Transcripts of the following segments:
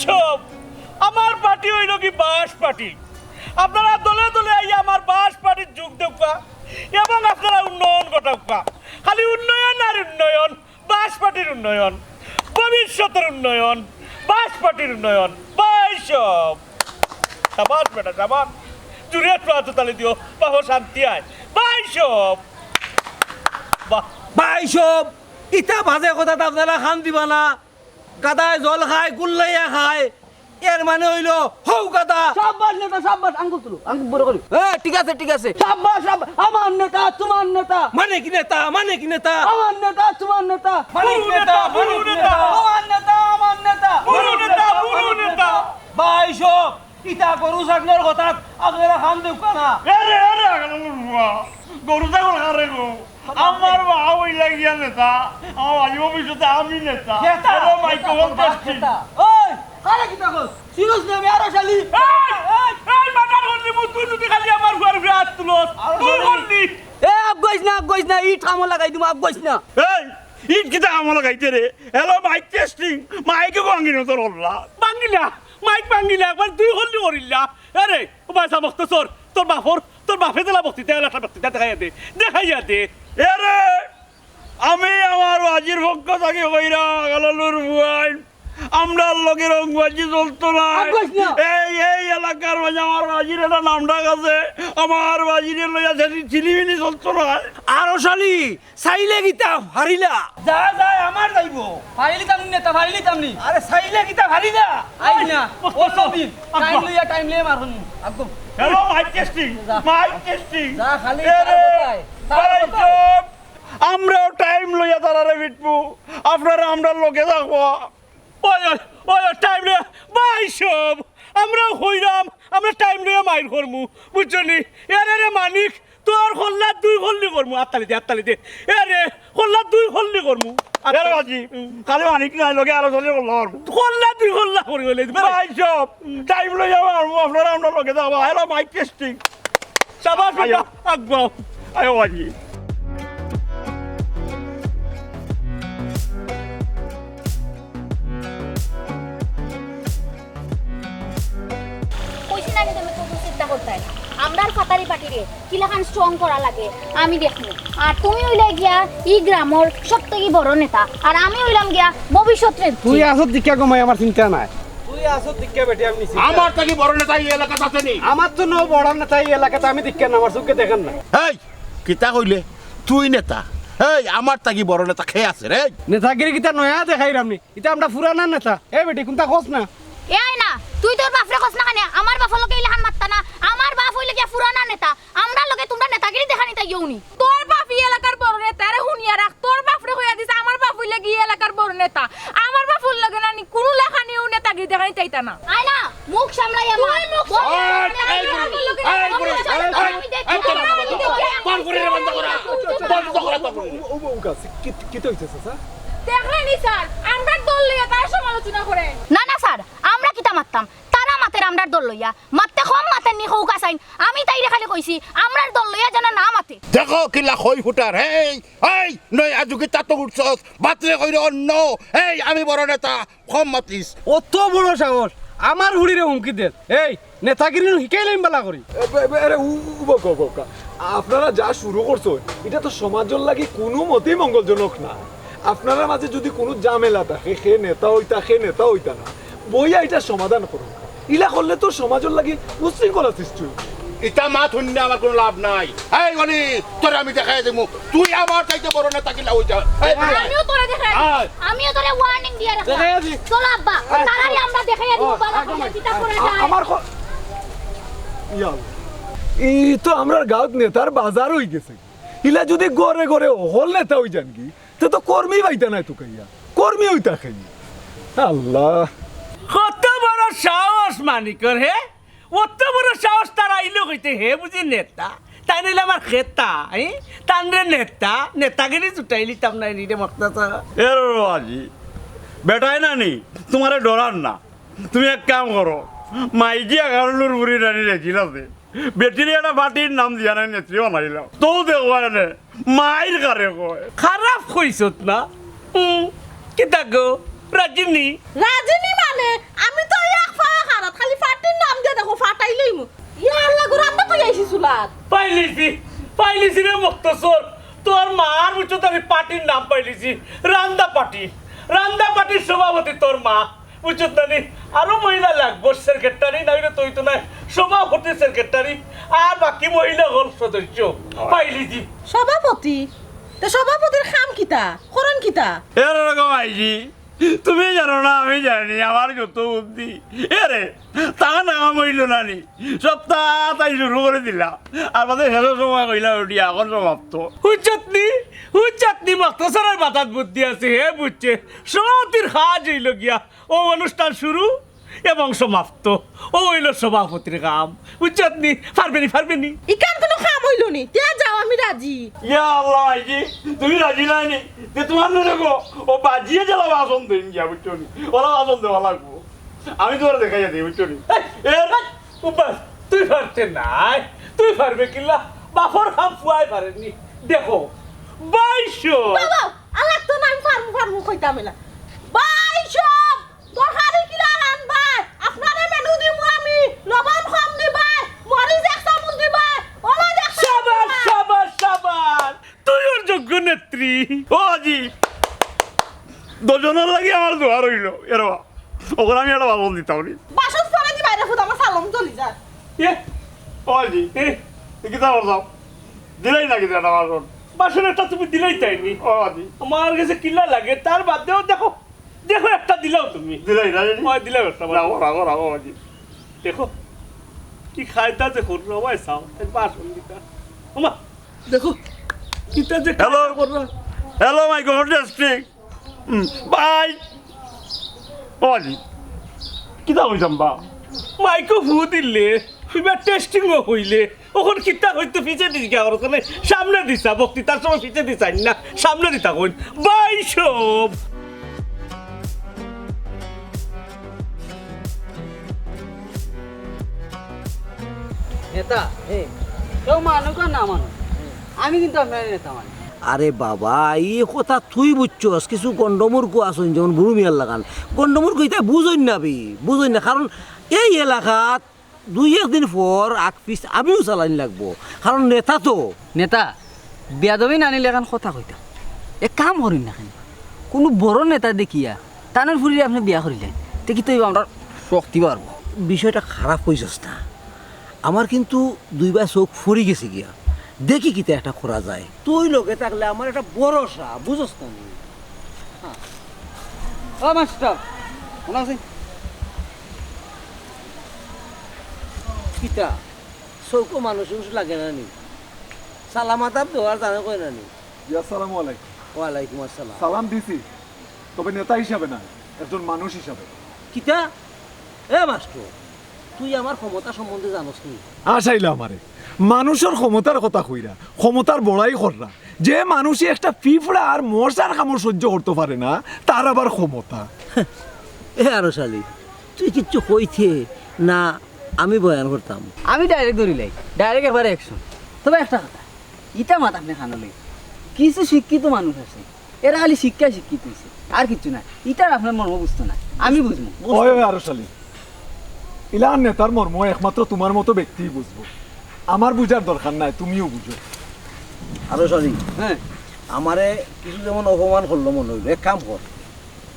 সব আমার পার্টি হইল কি বাস পার্টি। আপনারা দলে দলে আইয়া আমার বাস পার্টির যোগ দেওয়া এবং আপনারা উন্নয়ন ঘটাওয়া। খালি উন্নয়ন আর উন্নয়ন, বাস পার্টির উন্নয়ন, ভবিষ্যতের উন্নয়ন, বাস পার্টির উন্নয়ন। বাই সব সাবাস বেটা সাবাস, জুড়ে তালে দিও বাবা শান্তি আয়। বাই সব ভাই সব ইটা বাজে কথা আপনারা খান দিবা না। গাদায় জল খায় গুল্লাইয়া খায়, এর মানে হইলো হৌ গাদা। সাব্বাস নেতা সাব্বাস, আঙ্গুল তুলো, আঙ্গুল বড় করি। ঠিক আছে ঠিক আছে। সাব্বাস সাব্বাস, আমার নেতা তোমার নেতা। মানে কি নেতা, মানে কি নেতা, আমার নেতা তোমার নেতা। মানে কি নেতা, মানে কি নেতা, আমার নেতা আমার নেতা। বুড়ো নেতা, বুড়ো নেতা। ভাই সব ইটা গরু ছাগলের কথা আপনারা খান দেব না। আরে আরে গরু ছাগল কারে গো, আমার মা ওই লাগিয়া নেতা, আমার আজ ভবিষ্যতে আমি নেতা। এলো মাইক্রোফোন টেস্টিং। ওই আরে কি দেখো সিরিয়াস নেবে আরো শালি। এই মাথার হল্লি মুখ তুই যদি খালি আমার ঘর ঘুরে হাত তুলস তুই হল্লি। এ আব গইস না ইট কামো লাগাই দিমু, আব গইস না। এই ইট কিতা আমলা গাইতে রে। এলো মাইক টেস্টিং, মাইকে ভাঙিল তোর হল্লা ভাঙিলা, মাইক ভাঙিলা একবার তুই হল্লি করিলা। আরে ও বাসা মকতছর, তোর বাপে দিলা বক্তৃতা একটা বক্তৃতা দেখাইয়া দে। এরে আমি আমার বাজির পক্ষ থেকে কইরা গালালুর বুয়াই আমরা লোকের অঙ্গবাজি চলতো না। এই এলাকার মাঝে আমার বাজির একটা নামটা আছে, আমার বাজির লইয়া ছিলিমিনি চলতো না। আরো শালি চাইলে গীতা হারিলা। যা যা আমার যাইব। ফাইলি তামনি নেতা ফাইলি তামনি। আরে চাইলে গীতা হারিলা। আই না ওসব দিন টাইম লিয়ে মারুন আকম। Hello mike testing, mike testing. যা খালি তার কথায় আমরাও টাইম লইয়া তারারে বিটবো, আপনারা আমরা লোকে থাকবো। ওই ওই টাইম লইয়া ভাই সব আমরা হইরাম, আমরা টাইম লইয়া মাইর করমু বুঝছনি। এরে রে মানিক তোর হল্লা দুই হল্লি করমু। আত্তালি দে এরে হল্লা দুই হল্লি করমু। আরে বাজি কালে মানিক নাই লগে আরো চলে হল্লা দুই হল্লা করি হইলে ভাই সব টাইম লইয়া মারমু, আপনারা আমরা লোকে থাকবো। Hello mike testing. সাবাস আকবাও আয় বাজি। আমরার ফাতারি পাটিরে কিলাখান স্ট্রং করা লাগে আমি দেখবো। আর তুমি হইলে গিয়া ই গ্রামের সবথেকে বড় নেতা, আর আমি হইলাম গিয়া ভবিষ্যৎ নেত্রী। তুই আসত দীক্ষা কমাই, আমার চিন্তা নাই। তুই আসত দীক্ষা বেটি আমি আমার থেকে বড় নেতা এই এলাকাতে আছে নি? আমার তো নো বড় নেতা এই এলাকাতে আমি দীক্ষা না, আমার চোখে দেখেন না। এই কিতা কইলে তুই নেতা? এই আমার তাকি বড় নেতা খেয়ে আছে রে। নেতাগিরি কিতা নয়া দেখাই রামনি, এটা আমরা পুরানা নেতা। এই বেটি কোনটা খোঁজ না। এই না তুই তোর বাপরে কস না কানে, আমার বাপ লগে ইলাহান মাত্তা না। আমার বাপ হইলে গিয়া পুরানা নেতা, আমরা লগে তোমরা নেতাগিরি দেখানি তাই ইউনি। তোর বাপ এই এলাকার বড় নেতা রে হুনিয়া রাখ। তোর বাপরে কইয়া দিছে আমার বাপ হইলে গিয়ে এলাকার বড় নেতা। আমার বাপ হইল লাগে না নি কোন লেখানিও নেতাগিরি দেখানি চাইতা না। আই না মুখ সামলাই আমার মুখ দেখলে নি স্যার আমরা দল লইয়া তার সমালোচনা করে। না না স্যার আমরা কিতা মারতাম, তারা মাতের আমরার দল লইয়া মারতে কম মাতের নি হৌকা চাইন। আমি তাইরে খালি কইছি আমরার দল লইয়া যেন না মাতে। দেখো কিলা কই ফুটার। এই নই আজু কি তাতো উঠছস বাতরে কইরে অন্য। এই আমি বড় নেতা কম মাতিস। অত বড় সাহস আমার হুড়িরে হুমকি দে। এই নেতাগিরি শিখাইলাম বালা করি। আপনারা যা শুরু করছো এটা তো সমাজের লাগি কোনো মতেই মঙ্গলজনক না। আপনারা মাঝে যদি কোনো ঝামেলা থাকে সে নেতা হইতা না বইয়া এটা সমাধান করুন। ইলা করলে তো সমাজের লাগি উশৃঙ্খলা সৃষ্টি হবে। ইটা মা শুনলে আমার কোনো লাভ নাই। এই গনি তোরে আমি দেখাই দেবো তুই আমার চাইতে বড় নেতা কিলা হই যা। আমিও তোরে দেখাই, আমিও তোরে ওয়ার্নিং দিয়া রাখলাম। চল আব্বা তাড়াতাড়ি আমরা দেখাই দিব বালা করে চিতা করে যায়। আমার এই তো আমরা গাঁত নেতার বাজার হয়ে গেছে। ইলা যদি গড়ে গড়ে হল নেতা হই যান কি তো কর্মী পাইতা নাই তো কাইয়া কর্মী হইতা খাই। আল্লাহ কত বড় সাহস মানিকর হে, অত বড় সাহস তার আইলো কইতে হে বুঝি নেতা। তাই নইলে আমার খেতা তানরে নেতাগিরি জুটাই লিতাম নাই রে মকতছর। এর আজি বেটাই না নি তোমারে ডরার না। তুমি এক কাম করো, মাইজি আগারুর বুড়ি রানি রেছিল আছে বেটির একটা বাটির নাম দিয়া নাই নেত্রী বানাইলাম। তো দেখো মাইর কারে কয় খারাপ কইছত না। কিতা গো রাজিনী রাজনী মানে মানে আমি তো এক ফায়া খারাপ খালি ফাটির নাম দিয়ে দেখো ফাটাইলেই মু ইয়া আল্লাহ গো রান্না কই আইছি চুলাত পাইলিছি রে মকতছর তোর মার বুঝছো আমি পার্টির নাম পাইলিছি রান্দা পার্টির সভাপতি তোর মা বুঝছো তানি আরো মহিলা লাগবো সেক্রেটারি নাইলে তুই তো নাই সভাপতি সেক্রেটারি আর বাকি মহিলা হল সদস্য পাইলিছি সভাপতি তে সভাপতির খাম কিতা করন কিতা এরকম আইজি তুমি জানো না আমি জানি আমার যত বুদ্ধি এরে টাকা টাকা মরিল নানি সপ্তাহ তাই শুরু করে দিলাম আর মাঝে শেষের সময় কইলাম ওটি এখন সমাপ্ত হুচ্চাতনি মকতছরের মাথার বুদ্ধি আছে হে বুঝছে সমাপ্তির কাজ হইল গিয়া ও অনুষ্ঠান শুরু এবং সমাপ্ত ও হইল সভাপতির কাম হুচ্চাতনি পারবেনি ইকান কোনো খাম হইল নি তে যাও আমি রাজি ইয়া আল্লাহ আইজি তুমি রাজি নাই নি তে তোমার দেখো ও বাজিয়ে জ্বালা বাসন দিন গিয়া বুঝছো নি ওরা বাসন দেওয়া লাগবো আমি তোমার দেখাই দিই বুঝছো নি উপাস তুই পারতে নাই তুই পারবে কিল্লা বাফর খাম ফুয়াই পারেননি দেখো 2200 বাবা আল্লাহ তো নাম ফার্মু কইতাম না 2200 দরকারি কিলা আনবাই আপনারে মেনু দিমু আমি লবণ কম দিবাই মরিচ এক চামচ দিবাই ওলা দেখ সাবাস তুই ওর যোগ্য নেত্রী ও জি দুজনের লাগি আমার দোয়া রইল এরবা ওখানে আমি একটা বাবন দিতাম নি বাসন ফেলে দিবাই রে ফুট আমার সালাম চলি যায় ও জি কি তা বলছো দিলাই নাকি এটা বাসন বাসনটা তুমি দিলাই তাইনি ও জি আমার কাছে কিল্লা লাগে তার বাদেও দেখো একটা দিলাও তুমি দিলাই না দিলাও একটা রাগো জি দেখো কি খাইতা দেখো সবাই চাও বাসন দিতা আমা দেখো কিটা যে হ্যালো মাই গড ডিস্ট্রিক্ট বাই ওজি কিটা হইতাম বা মাইকো ফু দিলে এবার টেস্টিং হইলে ওখন কিতা হইতো পিছে দিস গিয়া ওখানে সামনে দিছা বক্তৃতার সময় পিছে দিছাই না সামনে দিতা কইন বাইশব নেতা কেউ মানুক আর না মানুক আমি কিন্তু আপনার নেতা মানে আরে বাবা এই কথা তুই বুঝছস কিছু গন্ডমূর্খ আসুন যেমন বুড়ু মিয়ার লাগান গন্ডমূর্খ এটা বুঝই না কারণ এই এলাকাত 2-1 দিন পর আগ পিস আমিও চালানি লাগবো কারণ নেতা তো নেতা বেয়াদবি নানিলে এখন কথা কইতা এক কাম করিন না কোনো বড় নেতা দেখিয়া টানের ফুরিলে আপনি বিয়া করিলেন দেখি তো আমরা শক্তি পারবো বিষয়টা খারাপ হইছস না আমার কিন্তু 2বার চোখ ফুরি গেছে গিয়া দেখি কিতা একটা করা যায় তুই লোকে থাকলে আমার একটা ভরসা বুঝস না ও মাস্টার মনে আছে কিতা চৌকো মানুষ লাগে না নি সালামাত দেওয়ার জানা কই না নি আসসালামু আলাইকুম ওয়ালাইকুম আসসালাম সালাম দিছি তবে নেতা হিসাবে না একজন মানুষ হিসাবে কিতা এ মাস্টার তুই আমার ক্ষমতা সম্বন্ধে জানোস নি আসাইলা আমারে মানুষের ক্ষমতার কথা কইরা ক্ষমতার বড়াই কররা যে মানুষই একটা পিঁপড়া আর মশার কামড় সহ্য করতে পারে না তার আবার ক্ষমতা এ আরো শালি তুই কিচ্ছু কইতে না আমি বয়ান করতাম আমি ডাইরেক্ট ধরিলাই ডাইরেক্ট একবার অ্যাকশন তবে একটা কথা ইটা মাত আপনি খানালে কিছু শিক্ষিত মানুষ আছে এরা খালি শিক্ষিত হয়েছে আর কিছু না ইটার আপনার মর্ম বুঝতো না আমি বুঝবো ওই আরো শালি ইলান নেতার মর্ম একমাত্র তোমার মতো ব্যক্তিই বুঝবো আমার বুঝার দরকার নাই তুমিও বুঝো আরো শালি হ্যাঁ আমারে কিছু যেমন অপমান করলো মনে হইল এক কাম কর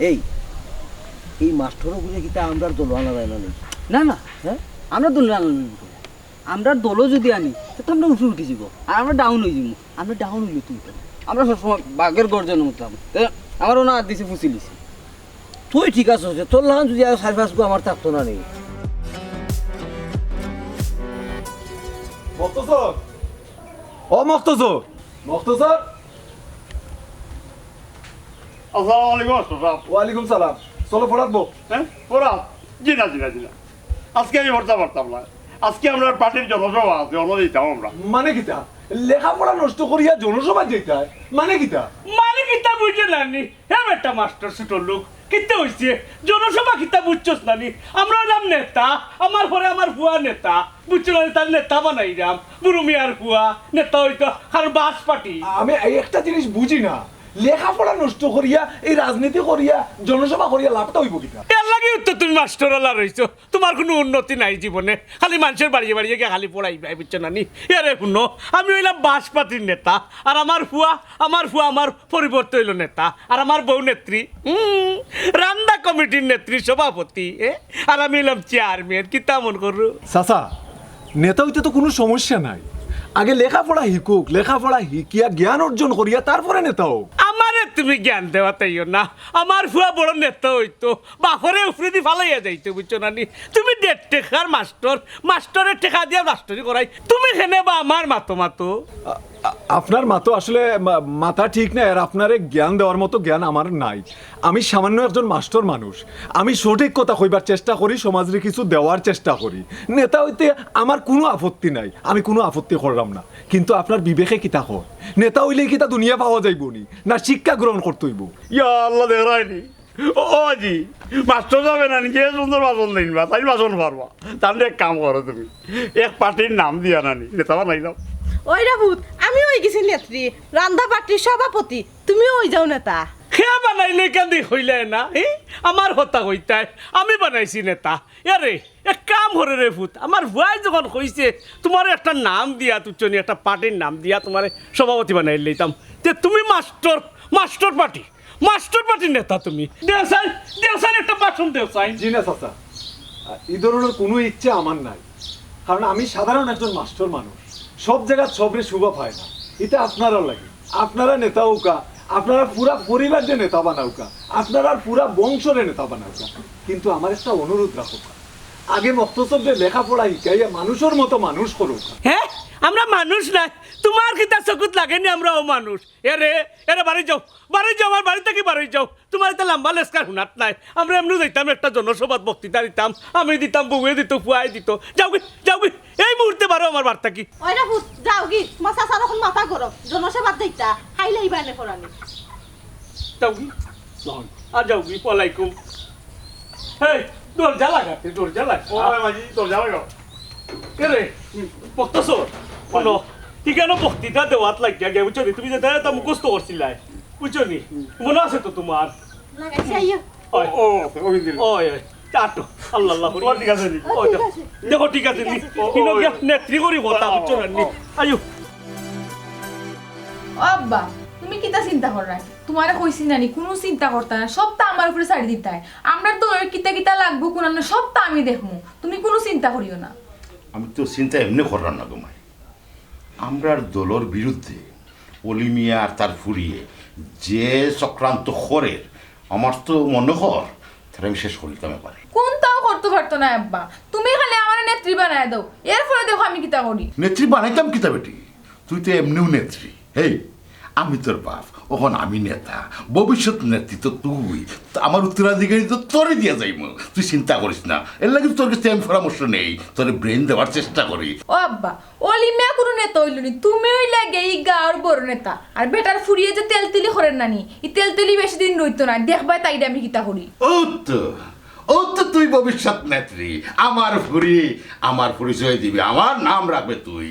এই মাস্টারও বুঝে কিতা আমরা দল আনা যায় না না না হ্যাঁ আমরা দল আমরা দলও যদি আনি তো আমরা উঠে উঠে যাব আর আমরা ডাউন হয়ে যাব আমরা ডাউন হইলে তুই আমরা সবসময় বাঘের গর্জনের মতো আমারও না দিছে ফুসি লিছি তুই ঠিক আছে তোর লাগান যদি আর 4-5 গো আমার থাকতো না নেই মকতছর ও মকতছর আসসালামু আলাইকুম সাহেব ওয়ালাইকুম সালাম চলো পড়াবো হ্যাঁ ওরা জি না আজকে আমি পারতাম না আজকে আমরা পার্টির জনসভা আছে অন্য দিতাম আমরা মানে কিতা লেখাপড়া নষ্ট করিয়া জনসভা যেতে মানে কিতা বুঝে নানি হ্যাঁ একটা মাস্টার সুটোর লোক কিতা হইছে জনসভা কিতা বুঝছস নানি আমরা নাম নেতা আমার পরে আমার ভুয়া নেতা বুঝছো না তার নেতা বানাইলাম বুরু মিয়ার ভুয়া নেতা হইতো আর বাস পার্টি আমি এই একটা জিনিস বুঝি না লেখাপড়া নষ্ট করিয়া এই রাজনীতি করিয়া জনসভা করিয়া লাভটা হইব কিতা এর লাগে আগেও তো তুমি মাস্টারওয়ালা রইছো, তোমার কোনো উন্নতি নাই জীবনে, খালি মানুষের বাড়িয়ে বাড়িয়ে গিয়ে খালি পড়াই ভাই, বুঝছো না নি? এরে শুনো, আমি হইলাম বাসপাতির নেতা, আর আমার ফুয়া আমার পরিবর্তে হইল নেতা, আর আমার বউ নেত্রী রান্না কমিটির নেত্রী সভাপতি, আর আমি হইলাম চেয়ারম্যান। কি তেমন করু চাচা, নেতা হইতে তো কোনো সমস্যা নাই, আগে লেখাপড়া শিকুক, লেখাপড়া শিকিয়া জ্ঞান অর্জন করিয়া তারপরে নেতা হোক। আমারে তুমি জ্ঞান দেওয়া তাইও না, আমার ফুয়া বড় নেতা হইতো, বাপরে উফরে দি ফালাইয়া যাইতো, বুঝছো না নি? তুমি 1.5 টেকার মাস্টরের টেকা দিয়া মাস্টরি করাই, তুমি হেনে বা আমার মাতো আপনার মাতো আসলে মাথা ঠিক নাই, আর আপনারে জ্ঞান দেওয়ার মতো জ্ঞান আমার নাই। আমি সামান্য একজন মাস্টার মানুষ, আমি সঠিক কথা কইবার চেষ্টা করি, সমাজে কিছু দেওয়ার চেষ্টা করি। নেতা হইতে আমার কোনো আপত্তি নাই, আমি কোনো আপত্তি করলাম না, কিন্তু আপনার বিবেকে কিতা কয়, নেতা হইলে কিতা দুনিয়া পাওয়া যাইব নি, না শিক্ষা গ্রহণ করতে হইব? ইয়া আল্লাহ দেখায়নি ও জি মাস্টার যাবে না নিজে সুন্দর বাসন দিনবা, তাই বাসন পারবা, তাহলে এক কাম করো, তুমি এক পার্টির নাম দিয়া নানি নেতা বানাইলাম। ওই রাবুত, আমি ওই গেছি নেত্রী, রান্ধা পার্টির সভাপতি, তুমি ওই যাও নেতা। খেয়া বানাইলে কেন হইলে না? আমার হতা হইতাই, আমি বানাইছি নেতা। আরে এক কাম করে রে ভূত, আমার ভুয়াই যখন কইছে তোমার একটা নাম দিয়া, তুচনি একটা পার্টির নাম দিয়া তোমার সভাপতি বানাই লইতাম, তে তুমি মাস্টার পার্টির নেতা তুমি। দেওসাই একটা বাসন দেওসাই। জি না চাচা, এই ধরনের কোনো ইচ্ছে আমার নাই, কারণ আমি সাধারণ একজন মাস্টার মানুষ, সব জায়গা সবরে শুভ পায় না। এটা আপনারা লাগে, আপনারা নেতা হোকা, আপনারা পুরা পরিবার যে নেতা বানাওকা, আপনারা পুরা বংশরে নেতা বানাওকা, কিন্তু আমার একটা অনুরোধ রাখো, আগে মকতছরে লেখাপড়া শিখাইয়া মানুষের মতো মানুষ করুক। হ্যাঁ, আমরা মানুষ না, তোমার কি তার চকুত লাগেনি? আমরাও মানুষ। এরে বাড়ি যাও, আমার বাড়ি থেকে বাড়ি যাও, তোমার এটা লম্বা লেস্কার হুনাত নাই। আমরা এমনি যাইতাম, একটা জনসভাত বক্তৃতা দিতাম, আমি দিতাম, বউয়ে দিত, ফুয়াই দিত। যাও কি এই মুহূর্তে বারো আমার বার্তা কি? ওই রাবুত, যাও কি, তোমার চাচার এখন মাথা গরম, জনসভা দিতা খাইলে ইবানে ফরানি। যাও কি আর যাও কি পলাইকুম। হেই দরজা লাগাতে, দরজা লাগাও। কে মকতছর শোনো, কেন বক্তৃতা দেওয়াত লাগিয়া গে, বুঝছো নি? তুমি যে তা মুখস্থ করছিলাই, বুঝছো নি? মনে আছে তো তোমার? লাগাইছি আইয়া। ওই চাটো আল্লাহ ঠিক আছে নি? দেখো ঠিক আছে নি? কিনো গিয়া নেত্রী করি কথা, বুঝছো না নি? আয়ু আব্বা, তুমি কিতা চিন্তা কর রাখ, তোমারে কইছি নানি কোনো চিন্তা করতা না, সবটা আমার উপরে ছাড়ি দিতাই। আমরা তো কিতা লাগবো কোন সবটা আমি দেখমু, তুমি কোনো চিন্তা করিও না। আমি তো চিন্তা এমনি করলাম না তোমায়, আমরার দলের বিরুদ্ধে অলি মিয়া আর তার ফুরিয়ে যে চক্রান্ত করে, আমার তো মনে কর তারা আমি শেষ করিতাম পারে। কোনটাও করতে পারতো না আব্বা, তুমি খালি আমার নেত্রী বানায় দাও, এর ফলে দেখো আমি কিতা করি। নেত্রী বানাইতাম কিতা বেটি, তুই তো এমনিও নেত্রী। হেই, আমি তোর বাপ, ওখন আমি নেতা, ভবিষ্যৎ নেত্রী তো তুই, আমার উত্তরাধিকারী তো তোরে দিয়া যাইব, তুই চিন্তা করিস না। এর লাগে তোর কাছে আমি পরামর্শ নেই, তোর ব্রেন দেওয়ার চেষ্টা করি। ও আব্বা, অলি মিয়া কোনো নেতা হইল নি, তুমি হইলে এই গাঁর বড় নেতা, আর বেটার ফুরিয়ে যে তেলতেলি করেন নানি, এই তেলতেলি বেশি দিন রইতো না, দেখবাই তাই আমি কিতা করি। ও তো তুই ভবিষ্যৎ নেত্রী, আমার পরিচয় দিবি, আমার নাম রাখবে তুই।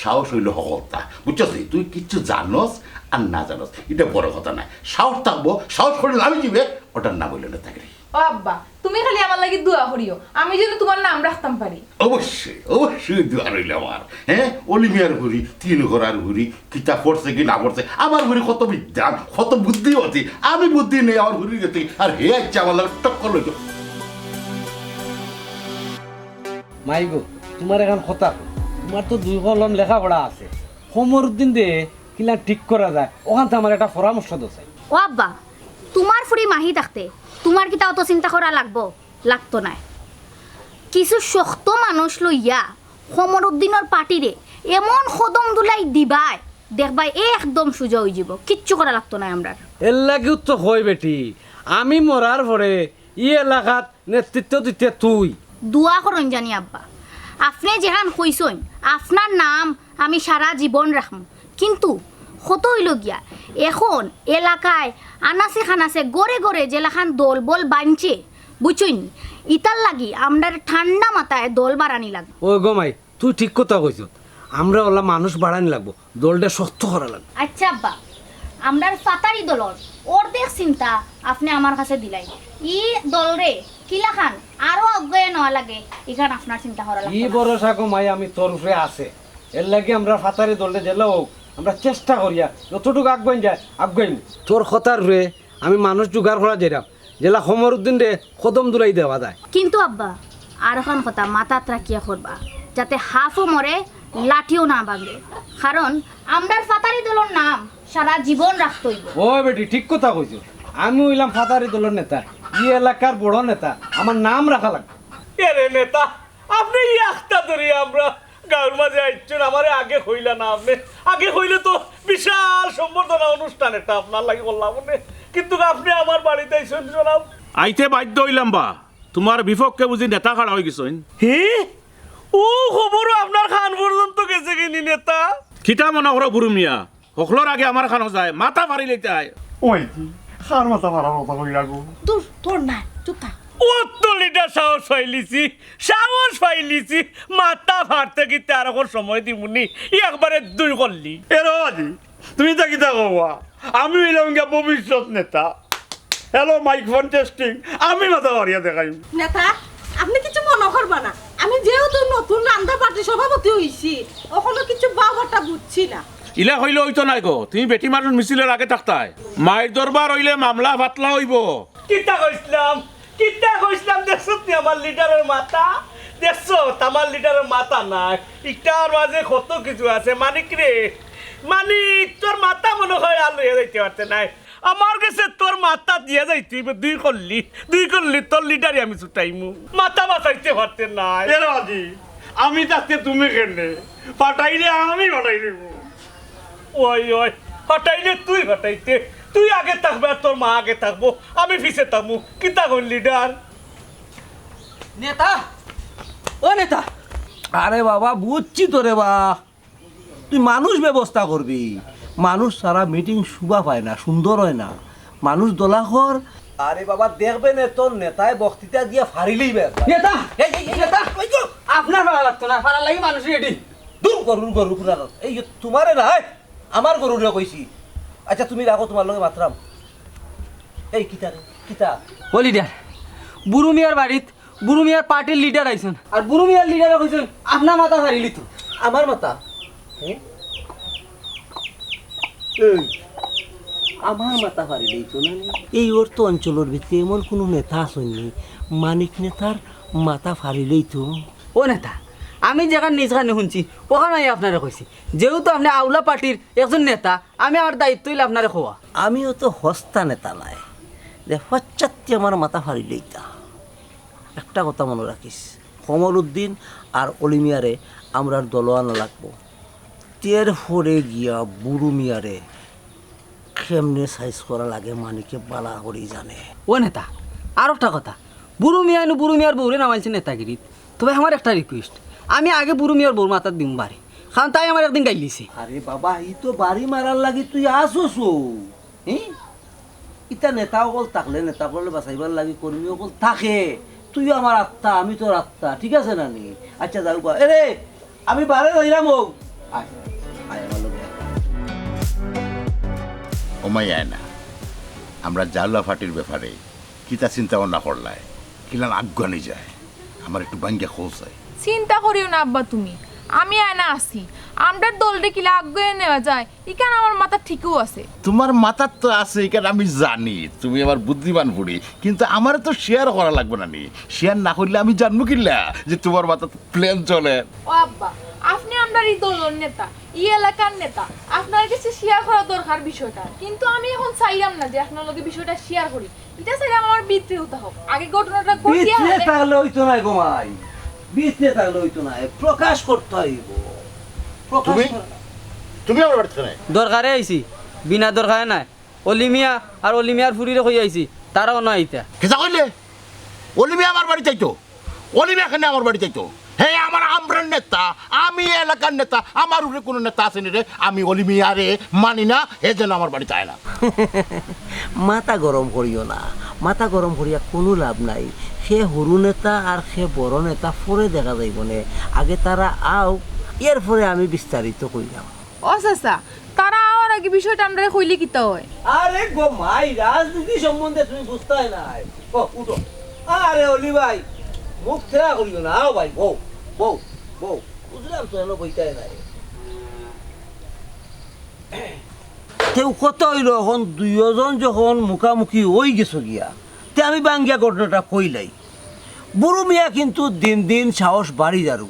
সাহস হইল হকতা, বুঝছস? তুই কিচ্ছু জানস আর না জানস এটা বড় কথা নাই, সাহস থাকবো, সাহস করে লাভি দিবে, ওটার নাম হইল নেতাগিরি। ও আব্বা, তুমি খালি আমার লাগি দোয়া করিও, আমি যেন তোমার নাম রাখতাম পারি। অবশ্যই দোয়া রইল আমার। হ্যাঁ, অলিমিয়ার ঘুরি, 3 ঘোড়ার ঘুরি, কিতাব পড়ছে কি না পড়ছে, আমার ঘুরি কত বিজ্ঞান, কত বুদ্ধি হচ্ছে, আমি বুদ্ধি নেই আমার ঘুরি গেছি, আর হে আচ্ছা আমার লাগে টক্কর লইতো। মাইগো, তোমার এখন কথা, তোমার তো 2 কলম লেখাপড়া আছে, হোমর দিন দে কিলা ঠিক করা যায়, ওখান থেকে আমার একটা পরামর্শ দোছে। ও আব্বা, তোমার ফুরি মাহি থাকতে তোমার কি তাও তো চিন্তা করা লাগতো না। কিছু শক্ত মানুষ লইয়া সমরউদ্দিনের পার্টিরে এমন কদম দুলাই দিবাই, দেখবাই একদম সোজা হয়ে যাব, কিচ্ছু করা লাগতো না আমরা। এর লাগেও তো হয় বেটি, আমি মরার পরে ই এলাকাত নেতৃত্ব দিতে তুই। দোয়া করুন জানি আব্বা, আপনি যেখান কইসন আপনার নাম আমি সারা জীবন রাখম, কিন্তু কত হইল গিয়া এখন এলাকায় আনাসে খানাসে গড়ে গড়ে যেলাখান দল বল বানছে, বুঝছই নি? ইতার লাগি আমরা ঠান্ডা মাথায় দল বাড়ানি লাগবে। ও গমাই, তুই ঠিক কথা কইছ, আমরা ওলা মানুষ বাড়ানি লাগবো, দলটা শক্ত করা লাগবে। আচ্ছা আব্বা, আমরার ফাতারি দলর অর্ধেক চিন্তা আপনি আমার কাছে দিলাই ই দলরে কিলা খান আরো অজ্ঞায় নেওয়া লাগে এখানে আপনার চিন্তা করা ই লাগে ভরসা মাই আমি তোর উপরে আছে এর লাগে আমরা ফাতারি দলটা জেলা হোক আমরা চেষ্টা করিয়া যতটুকু আগুন যায় আগুন তোর কথার রে আমি মানুষ জোগাড় করা যেরাম জেলা সমর উদ্দিন রে কদম দুলাই দেওয়া যায় কিন্তু আব্বা আর এখন কথা মাথাত রাখিয়া করবা যাতে হাফও মরে লাঠিও না ভাঙে কারণ আমরার ফাতারি দলর নাম সারা জীবন রাখতে হইব ও বেটি ঠিক কথা কইছো আমি হইলাম ফাতারি দলের নেতা ই এলাকার বড় নেতা আমার নাম রাখা লাগবে এরে নেতা আপনি ই আখতা ধরি আমরা গাঁর মাঝে আইছেন আমারে আগে হইলা না আপনি আগে হইলে তো বিশাল সম্বর্ধনা অনুষ্ঠান এটা আপনার লাগে বললাম কিন্তু আপনি আমার বাড়িতে আইছেন জনাব আইতে বাধ্য হইলাম বা তোমার বিপক্ষে বুঝি নেতা খাড়া হয়ে গেছেন হে ও খবরও আপনার খান পর্যন্ত গেছে কিনি নেতা খিটা মনে করো বুড়ু মিয়া সকলোর আগে আমার খানো যায় মাথা ফারি লইতে হয় ওই খার মাথা মারার কথা কই রাখো দূর তোর না চুপ থাক অত লিটার সাহস পাইলিছি মাথা ফাটতে গিতে আর এখন সময় দিমুনি একবারে দুই করলি এরো আজি তুমি তা কিতা কবা আমি হইলাম গিয়া ভবিষ্যৎ নেতা হ্যালো মাইক্রোফোন টেস্টিং আমি মাথা মারিয়া দেখাই নেতা আপনি কিছু মনে করবা না আমি যেহেতু নতুন রান্ধা পার্টি সভাপতি হইছি ওখানে কিছু বাবাটা বুঝছি না ইলা হইলে হইতো নাই গো তুমি বেটি মানুষ মিছিলের আগে থাকতাই মায়ের দরবার হইলে মামলা ফাতলা হইব কিতা কইছিলাম দেখছো তুই আমার লিডারের মাথা দেখছো আমার লিডারের মাথা নাই ইটার মাঝে কত কিছু আছে মানিক রে মানিক তোর মাথা মনে হয় আর লইয়া যাইতে পারতে নাই আমার কাছে তোর মাথা দিয়ে যাইতে দুই করলি তোর লিডারই আমি ছুটাইমু মাথা বাঁচাইতে পারতে নাই এর আজি আমি থাকতে তুমি কেনে পাঠাইলে আমি পাঠাই দেব ওই হটাইলে তুই হটাইতে তুই আগে থাকবে আর তোর মা আগে থাকবো আমি পিছে থাকবো কিতা কোন লিডার নেতা ও নেতা আরে বাবা বুঝছি তো রে বা তুই মানুষ ব্যবস্থা করবি মানুষ সারা মিটিং শুভা পায় না সুন্দর হয় না মানুষ দোলাখর আরে বাবা দেখবে না তোর নেতায় বক্তৃতা দিয়ে ফারিলেই নেতা নেতা আপনার ভালো লাগতো না ভালো লাগে মানুষ রেডি দূর গরু পুরা এই যে তোমারে নাই আমার গরুরে কইছি আচ্ছা তুমি রাখো তোমার লগে মাত্রাম এই কিতা ও লিডার বুরু মিয়ার বাড়িত বুরু মিয়ার পার্টির লিডার আইছেন আর বুরু মিয়ার লিডার কইছেন আপনার মাথা হারিলি তো আমার মাথা আমার মাথা হারিলেই তো না এই ওর তো অঞ্চলের ভিতরে এমন কোনো নেতা আসেননি মানিক নেতার মাথা ফারিলেই তো ও নেতা আমি যেখানে নিজ খানে শুনছি ওখানে আপনারা কইছি যেহেতু আপনি আউলা পার্টির একজন নেতা আমি আমার দায়িত্ব হইলে আপনারা খোয়া আমিও তো হস্তা নেতা নাই যে পশ্চাত্যে আমার মাথা ফারিলেই তা একটা কথা মনে রাখিস কমল উদ্দিন আর অলিমিয়ারে আমরা দল আনা লাগবো তের ফরে গিয়া বুড়ু মিয়ারে কেমনে সাইজ করা লাগে মানিকে বালা করেই জানে ও নেতা আর একটা কথা বুরু মিয়ার বউরে নামাইছে নেতাগিরিত তবে আমার একটা রিকোয়েস্ট আমি আগে বুরু মিয়ার বউর মাথার দিম বাড়ি কারণ তাই আমার একদিন গাইলিছে আরে বাবা ই তো বাড়ি মারার লাগি তুই আসোস ইটা নেতা অকল থাকলে নেতা করলে বাঁচাইবার লাগি কর্মী অকল থাকে তুই আমার আত্মা আমি তোর আত্মা ঠিক আছে না নি আচ্ছা যাও এরে আমি বারে রইলাম ও আয় আয় আমার লগে ওমাই আয় না আমরা জাউলা ফাটির ব্যাপারে কিতা চিন্তা ভাবনা করলায় কিলান আজ্ঞানি যায় আমার একটু বাঙ্গিয়া খোঁজ হয় চিন্তা করিও না আব্বা তুমি আমি আয়না আছি আমরা দলটা কিলা আগে নেওয়া যায় ইকান আমার মাথা ঠিকও আছে তোমার মাথার তো আছে এখানে আমি জানি তুমি আবার বুদ্ধিমান বুড়ি কিন্তু আমার তো শেয়ার করা লাগবে না নি শেয়ার না করলে আমি জানবো কিল্লা যে তোমার মাথা প্লেন চলে ও আব্বা আপনি আমরা এই দলের নেতা এই এলাকার নেতা আপনার কাছে শেয়ার করা দরকার বিষয়টা কিন্তু আমি এখন চাইলাম না যে আপনার লগে বিষয়টা শেয়ার করি এটা চাইলাম আমার বিদ্রে হতে হোক আগে ঘটনাটা ঘটিয়ে বিদ্রে তাহলে হইতো না গোমাই বিদ্রে তাহলে হইতো না প্রকাশ করতে হইব তুমি আমার বাড়িতে নাই দরকারে আইছি বিনা দরকারে নাই অলিমিয়া আর অলিমিয়ার ফুরিরে কই আইছি তারাও না আইতা কেসা কইলে অলিমিয়া আমার বাড়ি চাইতো অলিমিয়া কেন আমার বাড়ি চাইতো হে আমার আমরার নেতা আমি এলাকার নেতা আমার উপরে কোনো নেতা আসেনি রে আমি অলিমিয়া রে মানি না এ যেন আমার বাড়ি চায় না মাথা গরম করিও না মাথা গরম করিয়া কোনো লাভ নাই সে সরু নেতা আর সে বড় নেতা পরে দেখা যাইব নে আগে তারা আও এরপরে আমি বিস্তারিত কইলাম ও চাচা তারা আওয়ার আগে বিষয়টা আমরা কইলে কিতা হয়? আরে গো মাই রাজনীতি সম্বন্ধে তুমি বুঝতাই নাই ও উঠো আরে অলি ভাই মুখ থেরা করিও না আও ভাই বউ বউ বউ বুঝলাম তো এলো বইতাই নাই কেউ কত হইল এখন দুইজন যখন মুখামুখি হয়ে গেছো গিয়া তে আমি বাঙ্গিয়া ঘটনাটা কইলাই বুড়ো মিয়া কিন্তু দিন দিন সাহস বাড়ি যারু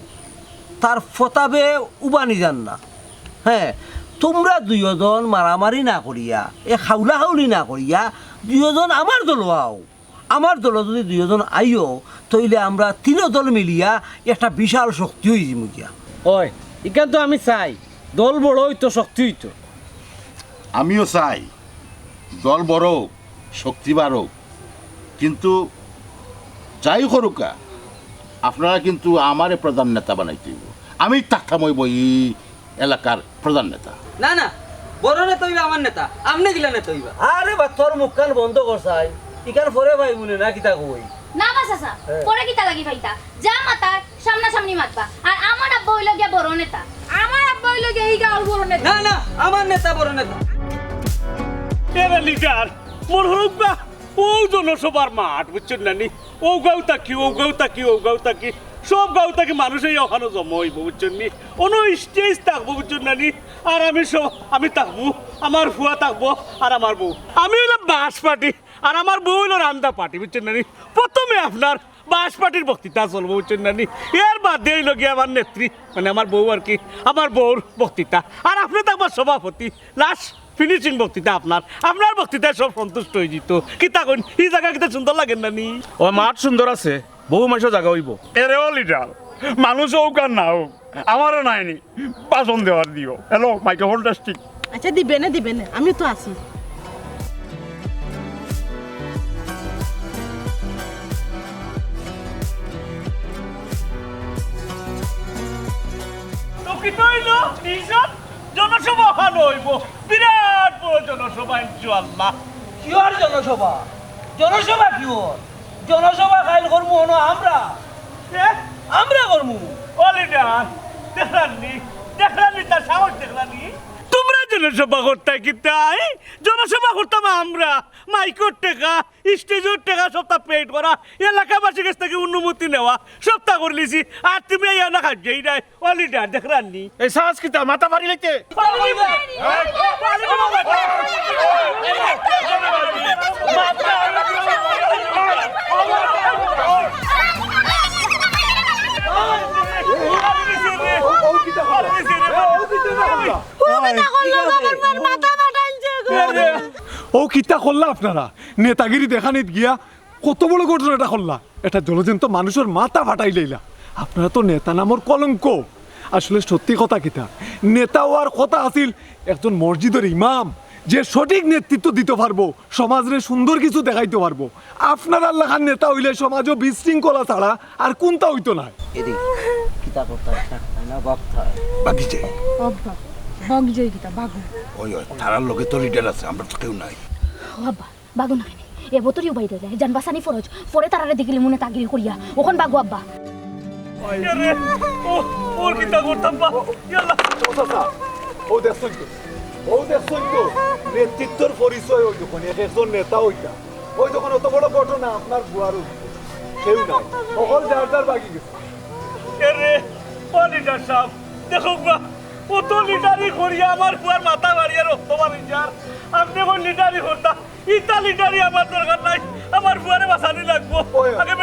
তার ফতাবে উবানি যান না হ্যাঁ তোমরা দুইজন মারামারি না করিয়া এ হাউলা হাউলি না করিয়া দুইজন আমার দল আও আমার দল যদি দুইজন আইও তইলে আমরা তিন দল মিলিয়া একটা বিশাল শক্তি হয়ে যাবো গিয়া ওই এখান তো আমি চাই দল বড় হইতো শক্তি হইতো আমিও চাই দল বড় হোক, শক্তি বাড়ুক, কিন্তু যাই করুকা আপনারা কিন্তু আমারে প্রধান নেতা বানাইতে হইব। আমি থাকতাম ওই বই এলাকার প্রধান নেতা। না না বড় নেতা হইবা আমার নেতা আপনি গিলা নেতা হইবা আরে বা তোর মুখ কান বন্ধ করছাই ইকান পরে ভাই মনে না কিতা কই না বাস আসা পরে কিতা লাগি ফাইতা যা মাতা সামনাসামনি মাতবা আর আমার আব্বা হইল গিয়া বড় নেতা আমার আব্বা হইল গিয়ে এই গাঁর বড় নেতা। না না আমার নেতা বড় নেতা এরা লিডার মোর হোক বা ও জনসভার মাঠ বুঝছেন নানি ও গাঁও তাকি ও গাঁও তাকি ও গাঁও তাকি সব গাঁও তাকি মানুষই ওখানে জমা হইব বুঝছেন নি অন্য স্টেজ থাকবো বুঝছেন নানি আর আমি থাকবো আমার ফুয়া থাকবো আর আমার বউ আমি হইলাম বাস পার্টি আর আমার বউ হইল রান্দা পার্টি বুঝছেন নানি প্রথমে আপনার বাস পার্টির বক্তৃতা চলবো বুঝছেন নানি এর বাদে হইল গিয়ে আমার নেত্রী মানে আমার বউ আর কি আমার বউর বক্তৃতা আর আপনি থাকবার সভাপতি লাস্ট ফিনিশিং বক্তৃতা আপনার বক্তৃতায় সব সন্তুষ্ট হয়ে যেত কি তখন এই জায়গা কিতা সুন্দর লাগেন না নি ও মাঠ সুন্দর আছে বহু মাসও জায়গা হইব এরে ও লিডার মানুষ হোক আর না হোক আমারও নাইনি বাসন দেওয়ার দিও হ্যালো মাইক্রোফোনটা ঠিক আচ্ছা দিবে না আমি তো আছি তো কি হইলো নিজন জনসভা ওখানে হইব বিরাট বড় জনসভা ইনশাআল্লাহ কিওর জনসভা জনসভা কিওর জনসভা খাইল করমু হনো আমরা করমু ও লিডার দেখলানি তার সাহস দেখলানি তোমরা জনসভা করতে কি তাই জনসভা করতাম আমরা মাইকোর টেকা স্টেজের টেকা সবটা পেড করা এলাকাবাসীর কাছ থেকে অনুমতি নেওয়া সবটা করে লিছি আর তুমি এই না খাই নাই ও লিডার দেখলানি এই সাহস কিতা মাথা ভারী লাইতে ও কিতা করলা আপনারা নেতাগিরি দেখানিত গিয়া কত বড় ঘটনাটা করলা এটা জলজন্ত মানুষের মাথা ফাটাই লইলা আপনারা তো নেতা নামর কলঙ্ক আসলে সত্যি কথা কিতা নেতা হওয়ার কথা আছিল একজন মসজিদের ইমাম যে সঠিক নেতৃত্ব দিতে পারবো সমাজরে সুন্দর কিছু দেখাইতে পারবো আপনার আল্লাহার নেতা হইলে সমাজও বিশৃঙ্খলা ছাড়া আর কোনটা হইতো না এদি কিতা করতে না বক্তা বাকি যে আব্বা বাগ যাই কিতা বাগ ওই তারার লোকে তো লিডার আছে আমরা তো কেউ নাই ও আব্বা বাগো না কেন এ বতরিও বাইরে যায় জানবাসানি ফরজ পরে তারারে দেখিলে মনে তাগিরি করিয়া ওখন বাগো আব্বা আরে ওর কিতা করতাম বা ইয়াল্লাহ ও দেখছেন তো নেতৃত্বর পরিচয় ওই যখন একজন নেতা হইতা ওই যখন অত বড় ঘটনা আপনার বুয়ারও কেউ নাই সকল যার বাকি গেছে এরে ও লিডার সাহেব দেখো বা ও তো লিডারি করিয়া আমার পুয়ার মাথা মারিয়া রক্ত মারি যার আপনি কোন লিডারি করতা ইতা লিডারি আমার দরকার নাই আমার পুয়ারে বাঁচানি লাগবো আগে